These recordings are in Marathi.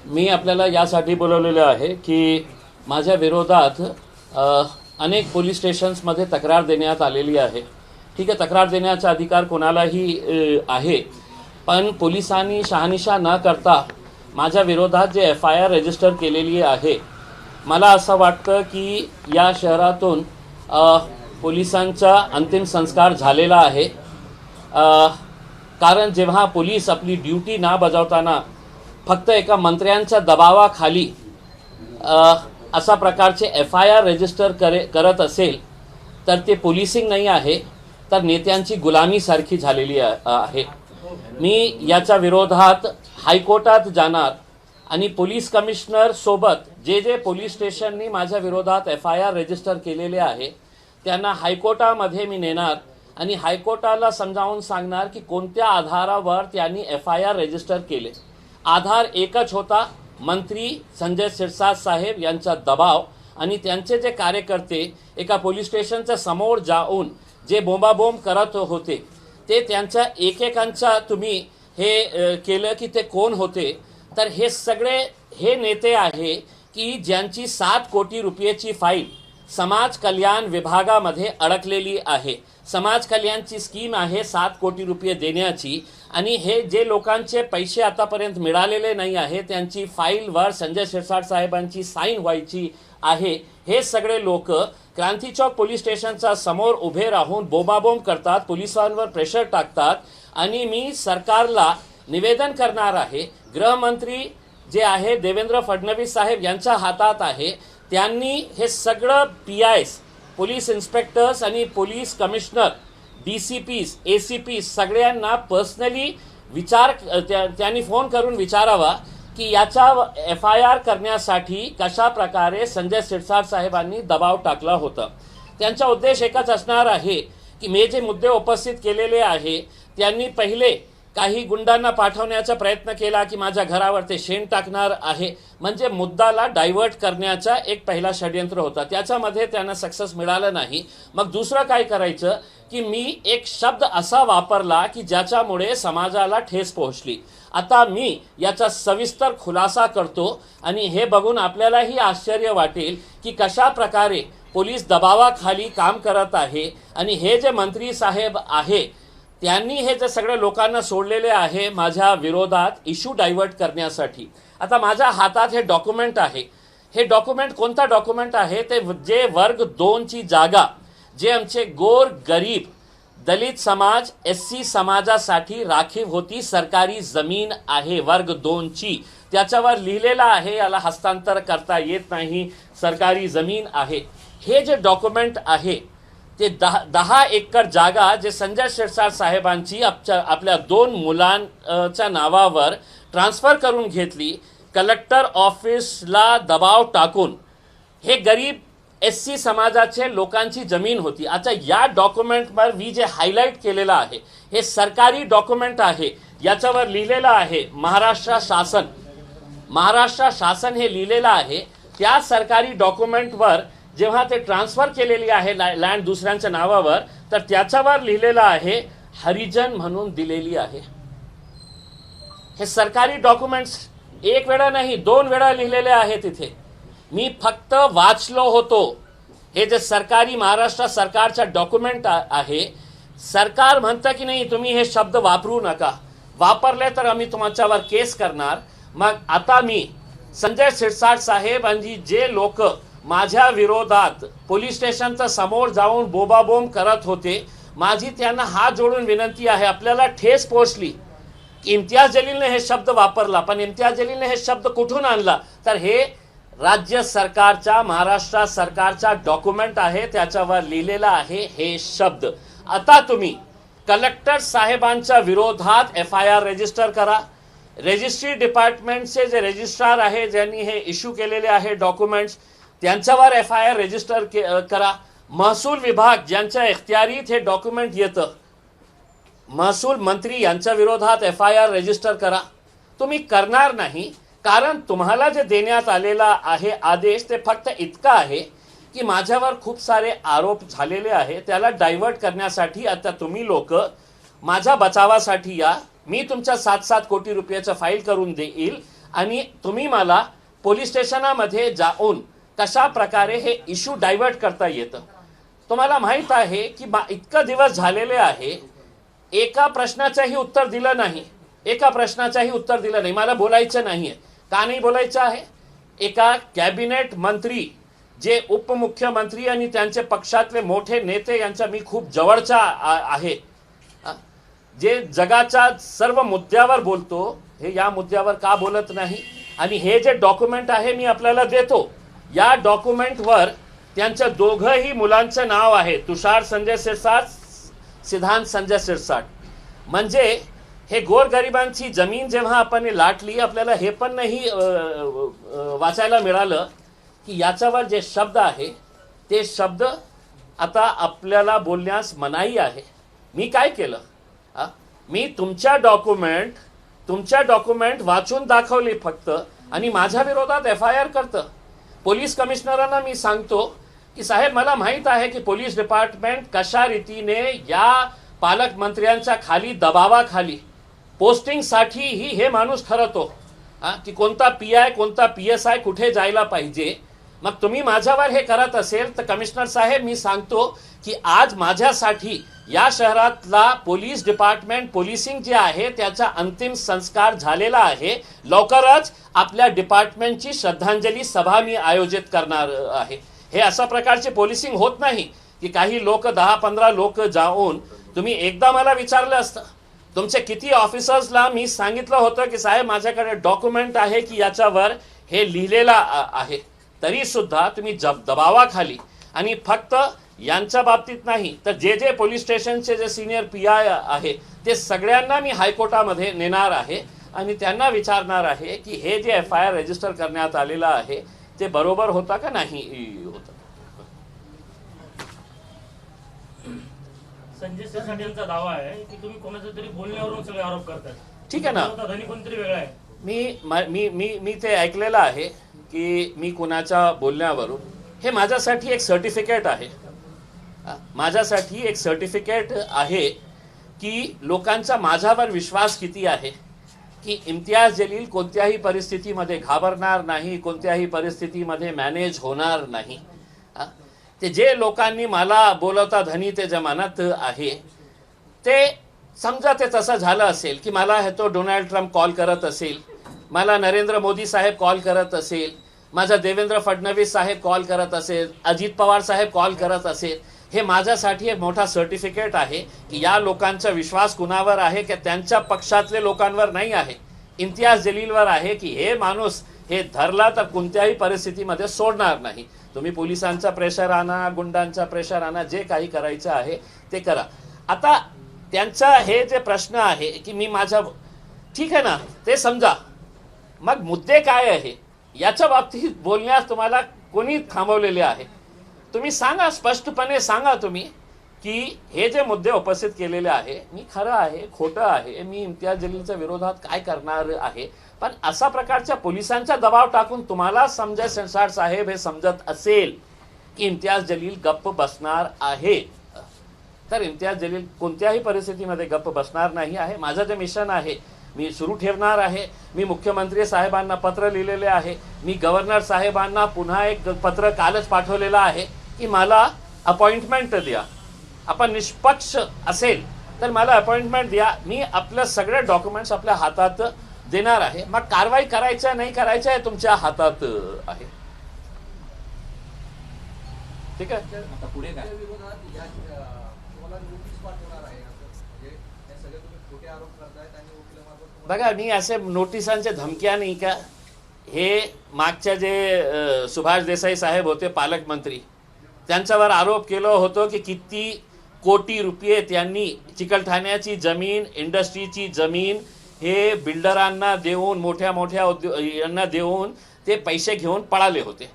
मी आपल्याला यासाठी बोलवलेलं आहे की माझ्या विरोधात अनेक पोलीस स्टेशन्समध्ये तक्रार देण्यात आलेली आहे. ठीक आहे, तक्रार देण्याचा अधिकार कोणालाही आहे, पण पोलिसांनी शहानिशा न करता माझ्या विरोधात जे FIR रजिस्टर केलेली आहे, मला असं वाटतं की या शहरातून पोलिसांचा अंतिम संस्कार झालेला आहे. कारण जेव्हा पोलीस आपली ड्यूटी ना बजावताना फक्त एका मंत्र्यांच्या दबावाखाली अशा प्रकारचे FIR रजिस्टर करत असेल तर ते पोलिसिंग नाही आहे, तर नेत्यांची गुलामीसारखी झालेली आहे. मी याच्या विरोधात हायकोर्टात जाणार आणि पोलीस कमिशनर सोबत जे पोलीस स्टेशननी माझ्या विरोधात FIR रजिस्टर केलेले आहे त्यांना हायकोर्टामध्ये मी नेणार आणि हायकोर्टाला समजावून सांगणार की कोणत्या आधारावर त्यांनी FIR रजिस्टर केले. आधार एकच होता, मंत्री संजय शिरसाट साहेब यांचा दबाव आणि त्यांचे जे कार्यकर्ते एका पोलीस स्टेशनच्या समोर जाऊन जे बोंबाबोंब करत होते ते त्यांच्या एकेकांचा तुम्ही हे केलं की ते कोण होते, तर हे सगळे हे नेते आहे की ज्यांची 7 कोटी रुपयाची फाईल समाज कल्याण विभागामध्ये अडकलेली आहे. समाज कल्याणची स्कीम आहे 7 कोटी रुपये देण्याची आणि हे जे लोकांचे पैसे आतापर्यंत मिळालेले नाही आहे त्यांची फाईलवर संजय शिरसाट साहेबांची साईन व्हायची आहे. हे सगळे लोक क्रांती चौक पोलीस स्टेशनच्या समोर उभे राहून बोंबाबोंब करतात, पोलिसांवर प्रेशर टाकतात आणि मी सरकारला निवेदन करणार आहे. गृहमंत्री जे आहे देवेंद्र फडणवीस साहेब यांच्या हातात आहे, त्यांनी हे सगळं PIs पोलीस इन्स्पेक्टर्स आणि पोलीस कमिशनर DCPs ACPs सगळ्यांना पर्सनली त्यांनी फोन करून विचारावा की याचा FIR करण्यासाठी कशा प्रकारे संजय शिरसाट साहेबांनी दबाव टाकला होता. त्यांचा उद्देश एकच असणार आहे की मी जे मुद्दे उपस्थित केलेले आहे त्यांनी पहिले काही गुंडांना पाठवण्याचा प्रयत्न केला की माझ्या घरावर ते शेण टाकणार आहे, म्हणजे मुद्दाला डायव्हर्ट करण्याचा एक पहिला षडयंत्र होता. त्याच्यामध्ये त्यांना सक्सेस मिळालं नाही. मग दुसरं काय करायचं की मी एक शब्द असा वापरला की ज्याच्यामुळे समाजाला ठेस पोहोचली. आता मी याचा सविस्तर खुलासा करतो आणि हे बघून आपल्यालाही आश्चर्य वाटेल की कशा प्रकारे पोलीस दबावाखाली काम करत आहे आणि हे जे मंत्री साहेब आहे त्यांनी हे जे सगळ्या लोकांना सोडलेले आहे माझ्या विरोधात इश्यू डायव्हर्ट करण्यासाठी. आता माझ्या हातात हे डॉक्युमेंट आहे. हे डॉक्युमेंट कोणता डॉक्युमेंट आहे, ते जे वर्ग 2 ची जागा जे आमचे गोर गरीब दलित समाज SC समाजासाठी राखीव होती, सरकारी जमीन आहे वर्ग 2 ची, त्याच्यावर लिहिलेलं आहे याला हस्तांतर करता येत नाही, सरकारी जमीन आहे. हे जे डॉक्युमेंट आहे ते 10 एकर जागा जे संजय शिरसाट साहेबांची आपल्या 2 मुलांच्या नावावर ट्रान्सफर करून घेतली कलेक्टर ऑफिसला दबाव टाकून. हे गरीब SC समाजाचे लोकांची जमीन होती. आता या डॉक्युमेंटवर मी जे हायलाईट केलेलं आहे हे सरकारी डॉक्युमेंट आहे. याच्यावर लिहिलेलं आहे महाराष्ट्र शासन हे लिहिलेलं आहे. त्या सरकारी डॉक्युमेंटवर जेव्हा ते ट्रान्सफर केलेली आहे लँड दुसऱ्यांच्या नावावर, तर त्याच्यावर लिहिलेलं आहे हरिजन म्हणून दिलेली आहे. हे सरकारी डॉक्युमेंट्स एक वेळा नाही 2 वेळा लिहिलेले आहे तिथे. मी फक्त वाचलो होतो. हे जे सरकारी महाराष्ट्र सरकारचा डॉक्युमेंट आहे, सरकार म्हणतं की नाही तुम्ही हे शब्द वापरू नका, वापरले तर आम्ही तुमच्यावर केस करणार. मग आता मी संजय शिरसाट साहेब आणि जे लोक माझ्या विरोधात पोलीस स्टेशनच्या समोर जाऊन बोंबाबोंब करत होते, माझी त्यांना हात जोडून विनंती आहे, आपल्याला ठेस पोहोचली की इम्तियाज जलीलने हे शब्द वापरला, पण इम्तियाज जलीलने हे शब्द कुठून आणला, तर हे राज्य सरकारच्या महाराष्ट्र सरकारचा डॉक्युमेंट आहे, त्याच्यावर लिहिलेला आहे हे शब्द. आता तुम्ही कलेक्टर साहेबांच्या विरोधात FIR रजिस्टर करा. रजिस्ट्री डिपार्टमेंटचे जे रजिस्ट्रार आहे ज्यांनी हे इश्यू केलेले आहे डॉक्युमेंट्स त्यांच्यावर FIR रजिस्टर करा. महसूल विभाग ज्यांच्या इख्तियारीत हे डॉक्युमेंट येतं, महसूल मंत्री यांच्या विरोधात FIR रजिस्टर करा. तुम्ही करणार नाही कारण तुम्हाला जे देण्यात आलेला आहे आदेश ते फक्त इतका आहे की माझ्यावर खूप सारे आरोप झालेले आहे, त्याला डायव्हर्ट करण्यासाठी आता तुम्ही लोक माझ्या बचावासाठी या, मी तुमच्या 7-7 कोटी रुपयाचा फाईल करून देईल आणि तुम्ही मला पोलीस स्टेशनामध्ये जाऊन कशा प्रकारे हे इश्यू डायव्हर्ट करता येतं. तुम्हाला माहीत आहे की इतका दिवस झालेले आहे, एका प्रश्नाचंही उत्तर दिलं नाही, एका प्रश्नाचंही उत्तर दिलं नाही. मला बोलायचं नाहीये. का नाही बोलायचं आहे? एका कॅबिनेट मंत्री जे उपमुख्यमंत्री आणि त्यांचे पक्षातले मोठे नेते यांचा मी खूप जवळचा आहे, जे जगाच्या सर्व मुद्द्यावर बोलतो, हे या मुद्द्यावर का बोलत नाही? आणि हे जे डॉक्युमेंट आहे मी आपल्याला देतो, या डॉक्युमेंटवर त्यांच्या दोघंही मुलांचं नाव आहे, तुषार संजय सिरसाट, सिद्धांत संजय सिरसाट. म्हणजे हे गोरगरिबांची जमीन जेव्हा आपण लाटली, आपल्याला हे पण नाही वाचायला मिळालं की याच्यावर जे शब्द आहे ते शब्द आता आपल्याला बोलण्यास मनाई आहे. मी काय केलं? मी तुमच्या डॉक्युमेंट वाचून दाखवली फक्त, आणि माझ्या विरोधात FIR करतं. पोलीस कमिशनरांना मी सांगतो की साहेब, मला माहीत आहे की पोलीस डिपार्टमेंट कशा रीतीने या पालकमंत्र्यांच्या खाली, दबावाखाली पोस्टिंगसाठीही हे माणूस ठरवतो की कोणता PI कोणता PSI कुठे जायला पाहिजे. मग तुम्ही माझ्यावर हे करत असेल तर कमिशनर साहेब, मी सांगतो की आज माझ्यासाठी या शहरातला पोलीस डिपार्टमेंट, पोलिसिंग जे आहे त्याचा अंतिम संस्कार झालेला आहे. लवकरच आपल्या डिपार्टमेंटची श्रद्धांजली सभा मी आयोजित करणार आहे. हे अशा प्रकारचे पोलिसिंग होत नाही की काही लोक, 10-15 लोक जाऊन, तुम्ही एकदा मला विचारलं असतं, तुमचे किती ऑफिसर्सला मी सांगितलं होतं की साहेब माझ्याकडे डॉक्युमेंट आहे की याच्यावर हे लिहिलेलं आहे, तरी सुद्धा तुम्ही दबावाखाली, आणि फक्त यांच्या बाबतीत नाही तर जे पोलीस स्टेशनचे जे सिनियर PI आहे ते सगळ्यांना मी हायकोर्टामध्ये नेणार आहे आणि त्यांना विचारणार आहे की हे जे FIR रजिस्टर करण्यात आलेलं आहे ते बरोबर होता का नाही होतं. संजय सिरसाट यांचा दावा आहे की तुम्ही कोणाच्या तरी बोलण्यावरून सगळे आरोप करताय. ठीक आहे ना, धनी कोणतरी वेगळा आहे. मी ते ऐकलेलं आहे की मी कुणाच्या बोलण्यावरून, हे माझ्यासाठी एक सर्टिफिकेट आहे. माझ्यासाठी एक सर्टिफिकेट आहे की लोकांचा माझ्यावर विश्वास किती आहे, की इम्तियाज जलील कोणत्याही परिस्थितीमध्ये घाबरणार नाही, कोणत्याही परिस्थितीमध्ये मॅनेज होणार नाही. ते जे लोकांनी मला बोलवता धनी ते जमानत आहे, ते समजा ते तसं झालं असेल की मला हे तो डोनाल्ड ट्रम्प कॉल करत असेल, मला नरेंद्र मोदी साहेब कॉल करत असेल, माझा देवेंद्र फडणवीस साहेब कॉल करत असेल, अजित पवार साहेब कॉल करत असेल, हे माझ्यासाठी एक मोठा सर्टिफिकेट आहे की या लोकांचा विश्वास कुणावर आहे की त्यांच्या पक्षातले लोकांवर नाही आहे, इम्तियाज जलीलवर आहे की हे माणूस हे धरला तर कोणत्याही परिस्थितीमध्ये सोडणार नाही. तुम्ही पोलिसांचा प्रेशर आणा, गुंडांचा प्रेशर आणा, जे काही करायचं आहे ते करा. आता त्यांचा हे जे प्रश्न आहे की मी माझ्या, ठीक आहे ना, ते समजा, मग मुद्दे काय आहे याच्या बाबतीत बोलण्यास तुम्हाला कोणी थांबवलेले आहे? तुम्ही सांगा, स्पष्टपणे सांगा तुम्ही की हे जे मुद्दे उपस्थित केलेले आहे, मी खरं आहे खोटं आहे, मी इम्तियाज जलीलच्या विरोधात काय करणार आहे. पण अशा प्रकारच्या पोलिसांचा दबाव टाकून तुम्हाला संजय सिरसाट साहेब हे समजत असेल की इम्तियाज जलील गप्प बसणार आहे, तर इम्तियाज जलील कोणत्याही परिस्थितीमध्ये गप्प बसणार नाही आहे. माझं जे मिशन आहे मी सुरू ठेवणार आहे. मी मुख्यमंत्री साहेबांना पत्र लिहिलेले आहे, मी गव्हर्नर साहेबांना पुन्हा एक पत्र कालच पाठवलेलं आहे की मला अपॉइंटमेंट द्या, आपण निष्पक्ष असेल तर मला अपॉइंटमेंट द्या. मी आपलं सगळे डॉक्युमेंट्स आपल्या हातात देणार आहे. मग कारवाई करायचं नाही करायचं आहे तुमच्या हातात आहे. ठीक आहे. आता पुढे काय? बघा, मी असे नोटिसांच्या धमक्या नाही का, हे मागच्या जे सुभाष देसाई साहेब होते पालकमंत्री, त्यांच्यावर आरोप केलं होतं की किती कोटी रुपये त्यांनी चिकलठाण्याची जमीन, इंडस्ट्रीची जमीन हे बिल्डरांना देऊन, मोठ्या मोठ्या यांना देऊन ते पैसे घेऊन पळाले होते.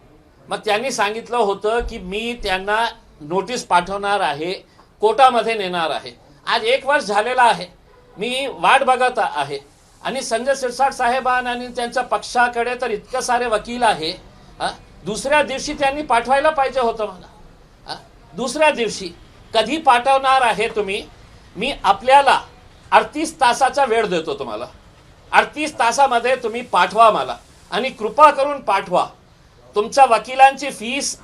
मग त्यांनी सांगितलं होतं की मी त्यांना नोटीस पाठवणार आहे, कोर्टामध्ये नेणार आहे. आज 1 वर्ष झालेलं आहे, मी वाट बघत आहे. आणि संजय सिरसाट साहेबांना आणि त्यांच्या पक्षाकडे तर इतकं सारे वकील आहे. दुसऱ्या दिवशी त्यांनी पाठवायला पाहिजे होतं मला. दुसऱ्या दिवशी कधी पाठवणार आहे तुम्ही? मी आपल्याला 38 तासाचा वेळ देतो तुम्हाला. 38 तासामध्ये तुम्ही पाठवा मला, आणि कृपा करून पाठवा. तुमच्या वकिलांची फीस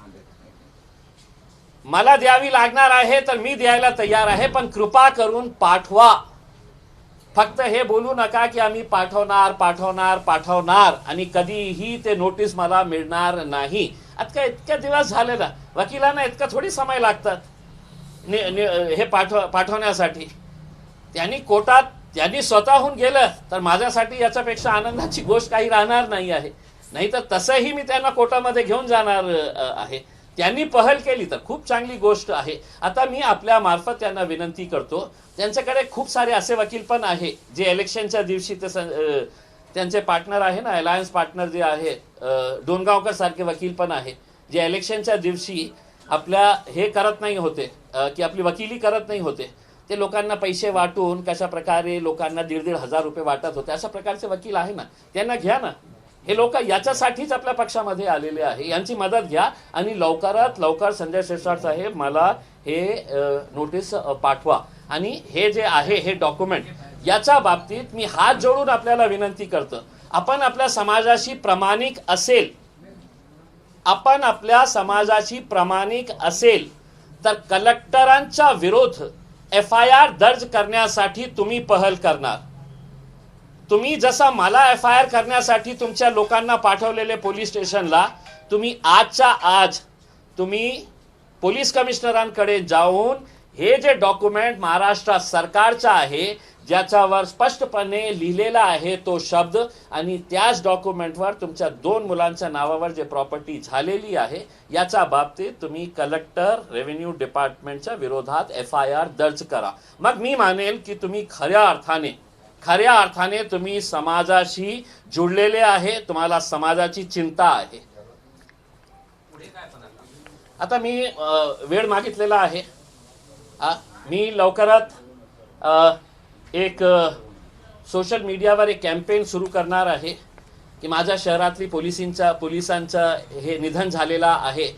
मला द्यावी लागणार आहे तर मी द्यायला तयार आहे, पण कृपा करून पाठवा. फक्त हे बोलू नका की आम्ही पाठवणार आणि कधीही ते नोटीस मला मिळणार नाही. आता इतक्या दिवस झाले ना, वकिलांना इतका थोडी समय लागतात हे पाठवण्यासाठी. त्यांनी स्वतःहून गेलं तर माझ्यासाठी याच्यापेक्षा आनंदाची गोष्ट काही राहणार नाही आहे. नाही तर तसंही मी त्यांना कोर्टामध्ये घेऊन जाणार आहे. त्यांनी पहल केली तर खूप चांगली गोष्ट आहे. आता मी आपल्या मार्फत त्यांना विनंती करतो, त्यांच्याकडे खूप सारे असे वकील पण आहे जे इलेक्शनच्या दिवशी त्यांचे पार्टनर आहे ना, अलायन्स पार्टनर जे आहे, डोणगावकर सारखे वकील पण आहे जे इलेक्शनच्या दिवशी आपल्या हे करत नाही होते की आपली वकिली करत नाही होते. ते लोकांना पैसे वाटून कशा प्रकारे लोकांना 1,500 रुपये वाटत होते. अशा प्रकारचे वकील आहे ना, त्यांना घ्या ना. हे लोक याच्यासाठीच आपल्या पक्षामध्ये आलेले आहे. यांची मदत घ्या आणि लवकरात लवकर संजय शिरसाट साहेब मला हे नोटीस पाठवा. आणि हे जे आहे हे डॉक्युमेंट, याच्या बाबतीत मी हात जोडून आपल्याला विनंती करतो, आपण आपल्या समाजाशी प्रामाणिक असेल तर कलेक्टरांच्या विरोध FIR दर्ज करण्यासाठी तुम्ही पहल करणार. तुम्ही जसा मला FIR करण्यासाठी तुमच्या लोकांना पाठवलेले पोलीस स्टेशनला, तुम्ही आजच्या आज तुम्ही पोलीस कमिशनरांकडे जाऊन हे जे डॉक्युमेंट महाराष्ट्र सरकारचा आहे, ज्याच्यावर स्पष्टपणे लिहिलेला आहे तो शब्द, आणि त्याच डॉक्युमेंटवर तुमच्या 2 मुलांच्या नावावर जे प्रॉपर्टी झालेली आहे, याच्या बाबतीत तुम्ही कलेक्टर रेव्हेन्यू डिपार्टमेंटच्या विरोधात FIR दर्ज करा. मग मी मानेल की तुम्ही खऱ्या अर्थाने तुम्ही समाजाशी जुळलेले आहे, तुम्हाला समाजाची चिंता आहे. आता मी वेळ मागितलेला आहे. मी लवकरात एक सोशल मीडियावर एक कॅम्पेन सुरू करणार आहे की माझ्या शहरातली पोलिसांचं हे निधन झालेला आहे,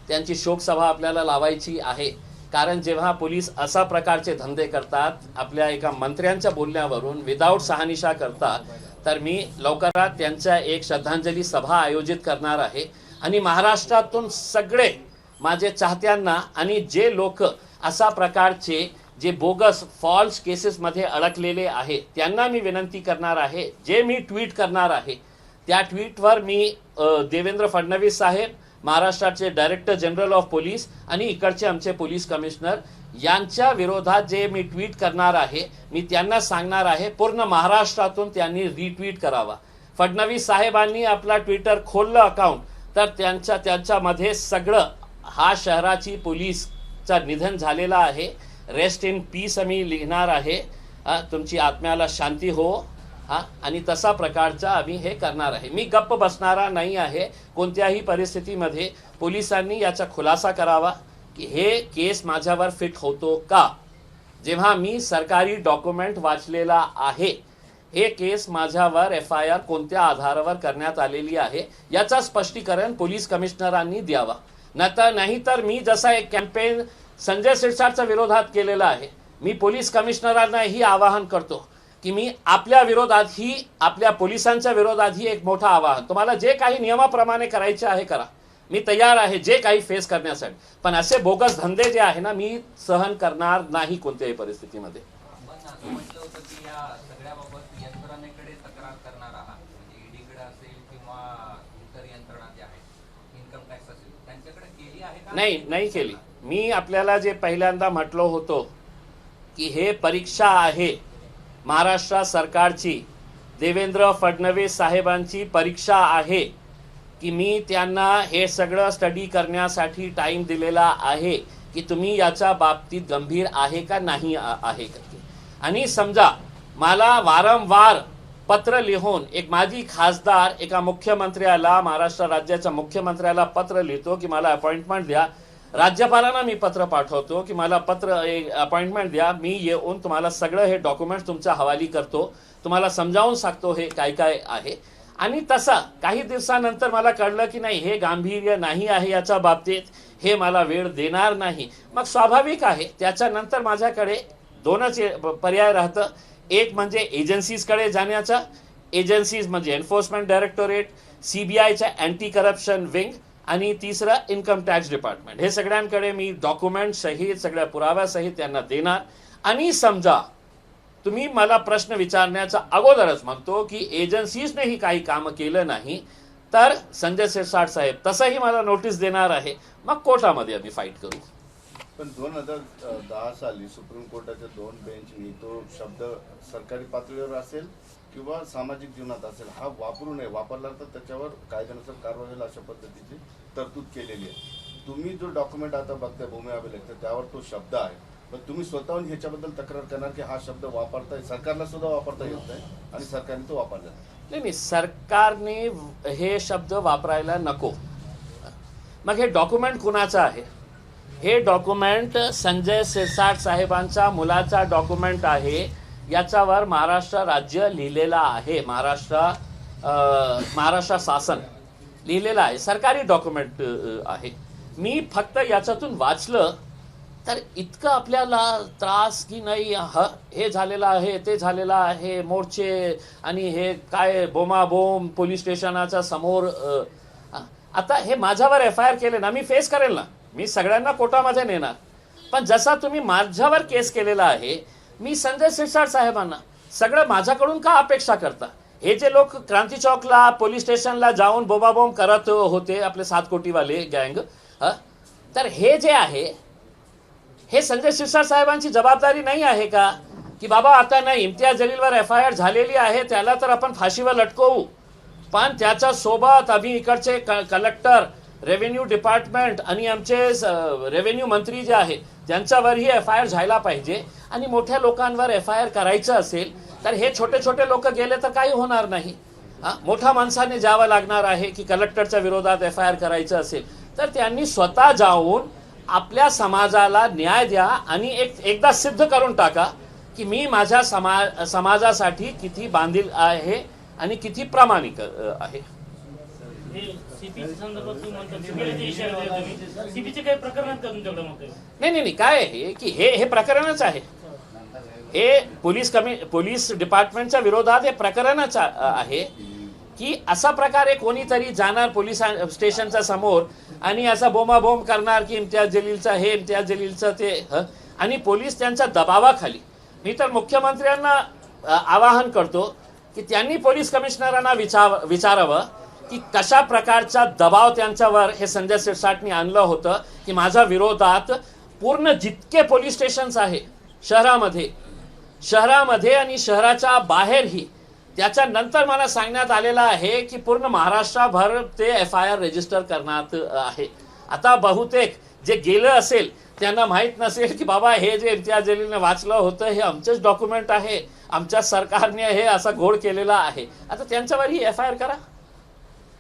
त्यांची शोकसभा आपल्याला लावायची आहे. कारण जेव्हा पोलीस अशा प्रकारचे धंदे करतात, आपल्या एका मंत्र्यांच्या बोलण्यावरून विदाऊट शहानिशा करतात, तर मी लवकरात त्यांच्या एक श्रद्धांजली सभा आयोजित करणार आहे. आणि महाराष्ट्रातून सगळे माझे चाहत्यांना आणि जे लोक अशा प्रकारचे जे बोगस फॉल्स केसेसमध्ये अडकलेले आहे, त्यांना मी विनंती करणार आहे, जे मी ट्विट करणार आहे त्या ट्विटवर मी देवेंद्र फडणवीस साहेब, महाराष्ट्राचे डायरेक्टर जनरल ऑफ पोलीस आणि इकडचे आमचे पोलीस कमिशनर यांच्या विरोधात जे मी ट्विट करणार आहे, मी त्यांना सांगणार आहे पूर्ण महाराष्ट्रातून त्यांनी रिट्विट करावा. फडणवीस साहेबांनी आपला ट्विटर खोललं अकाउंट, तर त्यांच्यामध्ये सगळं हा शहराची पोलीसचा निधन झालेला आहे, रेस्ट इन पीस आम्ही लिहिणार आहे, तुमची आत्म्याला शांती हो. आणि तसा प्रकारचा आम्ही हे करणार आहे. मी गप्प बसणारा नाही आहे. कोणत्याही परिस्थितीमध्ये पोलिसांनी याचा खुलासा करावा की हे केस माझ्यावर फिट होतो का. जेव्हा मी सरकारी डॉक्युमेंट वाचलेला आहे, हे केस माझ्यावर FIR कोणत्या आधारावर करण्यात आलेली आहे याचा स्पष्टीकरण पोलीस कमिशनरांनी द्यावा. नाहीतर मी जसा एक कॅम्पेन संजय शिरसाटच्या विरोधात केलेला आहे, मी पोलीस कमिशनरांनाही आवाहन करतो की मी आपल्या विरोधातही, आपल्या पोलिसांच्या विरोधातही एक मोठं आवाहन, तुम्हाला जे काही नियमाप्रमाणे करायचे आहे करा, मी तयार आहे जे काही फेस करण्यासाठी. पण असे बोगस धंदे जे आहे ना, मी सहन करणार नाही कोणत्याही परिस्थितीमध्ये. नाही केली. मी आपल्याला जे पहिल्यांदा म्हटलो होतो की हे परीक्षा आहे महाराष्ट्र सरकारची, देवेंद्र फडणवीस साहेबांची परीक्षा आहे की मी त्यांना हे सगळं स्टडी करण्यासाठी टाइम दिलेला आहे की तुम्ही याच्या बाबतीत गंभीर आहे का नाही आहे का. आणि समजा मला वारंवार पत्र लिहून एक माजी खासदार एका मुख्यमंत्र्याला, महाराष्ट्र राज्याच्या मुख्यमंत्र्याला पत्र लिहितो की मला अपॉइंटमेंट द्या, राज्यपालांना मी पत्र पाठवतो की मला अपॉइंटमेंट द्या, मी येऊन तुम्हाला सगळं हे डॉक्युमेंट्स तुमच्या हवाली करतो, तुम्हाला समजावून सांगतो हे काय काय आहे. आणि तसा काही दिवसानंतर मला कळलं की नाही, हे गांभीर्य नाही आहे याच्या बाबतीत, हे मला वेळ देणार नाही. मग स्वाभाविक आहे त्याच्यानंतर माझ्याकडे 2च पर्याय राहतं. एक म्हणजे एजन्सीजकडे जाण्याचा, एजन्सीज म्हणजे एन्फोर्समेंट डायरेक्टोरेट, CBIच्या अँटी करप्शन विंग आणि तिसरं इन्कम टॅक्स डिपार्टमेंट. हे सगळ्यांकडे मी डॉक्युमेंट सहित सगळ्या पुराव्यासहित त्यांना देणार. आणि समजा तुम्ही मला प्रश्न विचारण्याच्या अगोदरच म्हणतो की एजन्सीजनेही काही कामं केलं नाही तर संजय शिरसाट साहेब तसंही मला नोटीस देणार आहे. मग कोर्टामध्ये आम्ही फाईट करू. पण 2010 साली सुप्रीम कोर्टाच्या 2 बेंचनी तो शब्द सरकारी पातळीवर असेल किंवा सामाजिक जीवनात असेल हा वापरू नये, वापरला तर त्याच्यावर कायद्यानुसार कारवाई होईल अशा पद्धतीची तरतूद केलेली आहे. तुम्ही जो डॉक्युमेंट आता बघताय भूमी अभिलेख त्यावर तो शब्द आहे, पण तुम्ही स्वतःहून ह्याच्याबद्दल तक्रार करणार की हा शब्द वापरताय, सरकारला सुद्धा वापरता येत नाही आणि सरकारने तो वापरला नाही, सरकारने हे शब्द वापरायला नको. मग हे डॉक्युमेंट कुणाचं आहे? हे डॉक्युमेंट संजय शिरसाट साहेबांच्या मुलाचा डॉक्युमेंट आहे. याच्यावर महाराष्ट्र राज्य लिहिलेला आहे, महाराष्ट्र शासन लिहिलेलं आहे, सरकारी डॉक्युमेंट आहे. मी फक्त याच्यातून वाचलं तर इतकं आपल्याला त्रास की नाही, हे झालेलं आहे, ते झालेलं आहे, मोर्चे आणि हे काय बोमाबोम पोलीस स्टेशनाच्या समोर. आता हे माझ्यावर FIR केले ना, मी फेस करेल ना, मी सगळ्यांना कोर्टामध्ये नेणार. पण जसा तुम्ही माझ्यावर केस केलेला आहे, मी संजय शिरसाट साहेबांना सगळं माझ्याकडून का अपेक्षा करता? हे जे लोक क्रांती चौकला पोलीस स्टेशनला जाऊन बोमाबोम करत होते आपले 7 कोटीवाले गँग, तर हे जे आहे हे संजय शिरसाट साहेबांची जबाबदारी नाही आहे का? की बाबा आता नाही, इम्तियाज जलीलवर FIR झालेली आहे, त्याला तर आपण फाशीवर लटकवू, पण त्याच्या सोबत आम्ही इकडचे कलेक्टर, रेव्हेन्यू डिपार्टमेंट आणि आमचे रेव्हेन्यू मंत्री जे आहे त्यांच्यावरही FIR झायला पाहिजे. आणि मोठ्या लोकांवर FIR करायचं असेल तर हे छोटे छोटे लोक गेले तर काही होणार नाही. मोठ्या माणसाने जावं लागणार आहे की कलेक्टरच्या विरोधात FIR करायचं असेल तर त्यांनी स्वतः जाऊन आपल्या समाजाला न्याय द्या आणि एकदा सिद्ध करून टाका की मी माझ्या समाजासाठी किती बांधील आहे आणि किती प्रामाणिक आहे. सीपीच्या संदर्भात तुम्ही म्हणता सीपीचे इशारे दिले तुम्ही, सीपीचे काही प्रकरण आहेत का तुमच्याकडे? मग नाही, काय आहे की हे प्रकरणच आहे. हे पोलीस डिपार्टमेंटच्या विरोधात हे प्रकरणच आहे की असा प्रकारे कोणीतरी जाणार पोलीस स्टेशनच्या समोर आणि असा बोमाबोम करणार की इम्तियाज जलीलचा हे, इम्तियाज जलीलचं ते, आणि पोलीस त्यांच्या दबावाखाली. मी तर मुख्यमंत्र्यांना आवाहन करतो की त्यांनी पोलीस कमिशनरांना विचारावं की कशा प्रकारचा दबाव त्यांच्यावर हे संजय शिरसाटनी आणलं होतं की माझ्या विरोधात पूर्ण जितके पोलीस स्टेशन्स आहे शहरामध्ये आणि शहराच्या बाहेरही, त्याच्यानंतर मला सांगण्यात आलेलं आहे की पूर्ण महाराष्ट्रभर ते FIR रजिस्टर करण्यात आहे. आता बहुतेक जे गेलं असेल त्यांना माहीत नसेल की बाबा हे जे इम्तियाज जलीलने वाचलं होतं हे आमचेच डॉक्युमेंट आहे, आमच्या सरकारने हे असा घोळ केलेला आहे. आता त्यांच्यावरही FIR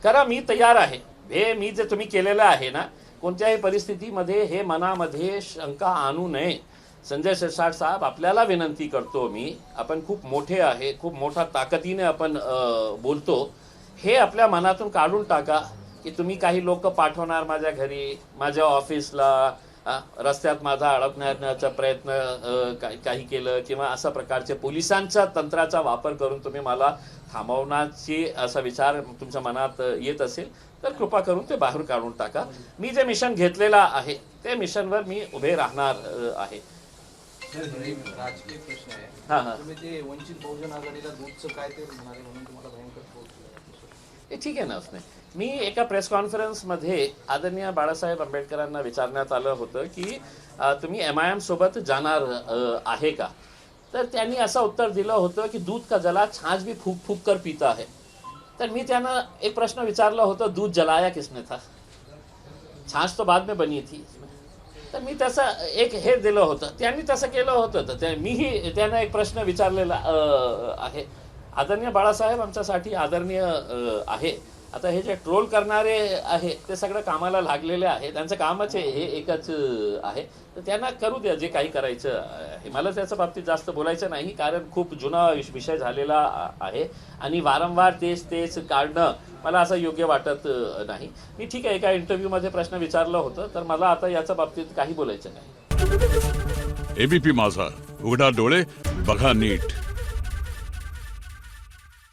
करा, मी तयार आहे. हे मी जे तुम्ही केलेलं आहे ना, कोणत्याही परिस्थितीमध्ये हे मनामध्ये शंका आणू नये. संजय शिरसाट साहेब, आपल्याला विनंती करतो मी, आपण खूप मोठे आहे, खूप मोठ्या ताकदीने आपण बोलतो, हे आपल्या मनातून काढून टाका की तुम्ही काही लोक पाठवणार माझ्या घरी, माझ्या ऑफिसला, रस्त्यात माझा अडकण्याचा प्रयत्न काही केलं किंवा अशा प्रकारचे पोलिसांच्या तंत्राचा वापर करून तुम्ही मला थांबवण्याची असा विचार तुमच्या मनात येत असेल तर कृपा करून ते बाहेर काढून टाका. मी जे मिशन घेतलेला आहे ते मिशनवर मी उभे राहणार आहे. राजकीय प्रश्न आहे. तुम्ही ते वंचित बहुजन आघाडीला दूधचं काय ते म्हणाले म्हणून तुम्हाला भयंकर हे ठीक आहे ना. मी एका प्रेस कॉन्फरन्समध्ये आदरणीय बाळासाहेब आंबेडकरांना विचारण्यात आलं होतं की तुम्ही MIM सोबत जाणार आहे का? तर त्यांनी असं उत्तर दिलं होतं की दूध का जला छाछ भी फूक फूक कर पीता है. तर मी त्यांना एक प्रश्न विचारला होता, दूध जलाया किसने था? छाछ तो बाद में बनी थी. तर मी तसं एक हे दिलं होतं, त्यांनी तसं केलं होतं. तर मीही त्यांना एक प्रश्न विचारलेला आहे. आदरणीय बाळासाहेब आमच्यासाठी आदरणीय आहे. आता हे जे ट्रोल करणारे आहे ते सगळं कामाला लागलेले आहे, त्यांचं कामच हे एकच आहे. तर त्यांना करू द्या जे काही करायचं आहे. मला त्याच्या बाबतीत जास्त बोलायचं नाही, कारण खूप जुना विषय झालेला आहे आणि वारंवार तेच काढणं मला असं योग्य वाटत नाही. मी ठीक आहे, एका इंटरव्ह्यूमध्ये प्रश्न विचारलं होतं, तर मला आता याच्या बाबतीत काही बोलायचं नाही. ABP माझा, उघडा डोळे बघा नीट.